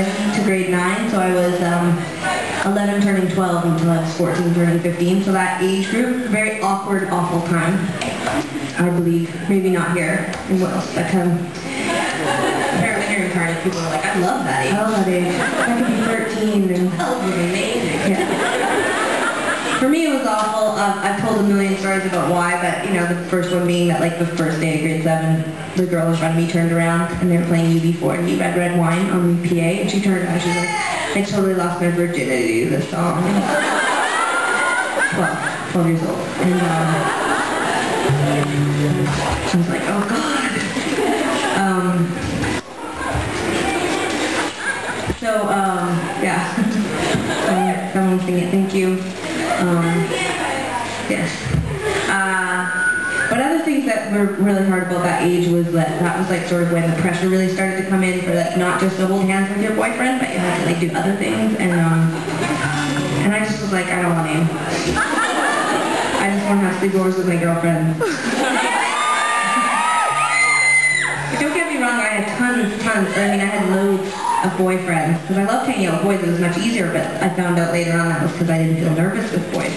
11 to grade 9, so I was 11 turning 12 until I was 14 turning 15, so that age group, very awkward, awful time, I believe. Maybe not here in Wales, but apparently here in Cardiff, people are like, I love that age. I love that age. I could be 13 and that was amazing. Yeah. For me, it was awful. I've told a million stories about why, but the first one being that like the first day of grade 7, the girl in front of me turned around and they were playing UB40, Red Red Wine on the PA, and she turned around and she was like, I totally lost my virginity to this song. 12 years old. And I was like, oh God. Yeah. Someone sing it, thank you. Yes. But other things that were really hard about that age was that was like sort of when the pressure really started to come in for like not just to hold hands with your boyfriend, but you had to like do other things, and I just was like, I don't want to. I just want to have sleepovers with my girlfriend. But don't get me wrong, I had tons. I had loads of boyfriends, because I loved hanging out with boys. It was much easier, but I found out later on that was because I didn't feel nervous with boys.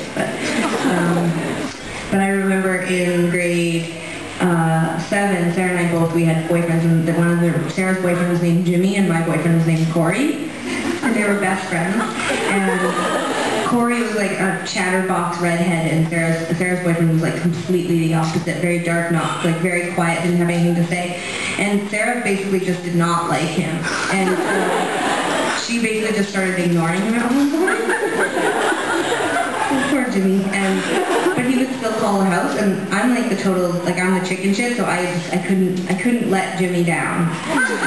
But I remember in grade 7, Sarah and I both, we had boyfriends, and Sarah's boyfriend was named Jimmy, and my boyfriend was named Corey, and they were best friends. And Corey was like a chatterbox redhead, and Sarah's boyfriend was like completely the opposite, very dark, not like very quiet, didn't have anything to say. And Sarah basically just did not like him, and she basically just started ignoring him. Poor Jimmy, but he would still call the house, and I'm like the total, like I'm the chicken shit, so I couldn't let Jimmy down.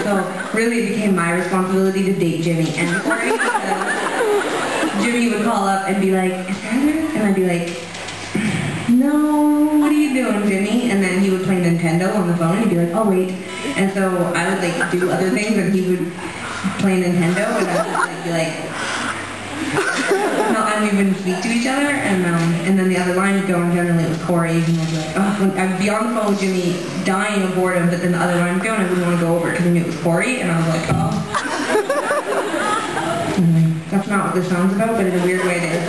So really it became my responsibility to date Jimmy and Corey. Jimmy would call up and be like, is that her? And I'd be like, no, what are you doing, Jimmy? And then he would play Nintendo on the phone, and he'd be like, oh wait. And so I would like do other things, and he would play Nintendo, and I would like be like, no, and we wouldn't speak to each other, and then the other line would go, and generally it was Corey, and I'd be like, oh, I'd be on the phone with Jimmy, dying of boredom, but then the other line would go, and I wouldn't want to go over because I knew it was Corey, and I was like, oh. Anyway, that's not what this song's about, but in a weird way it is.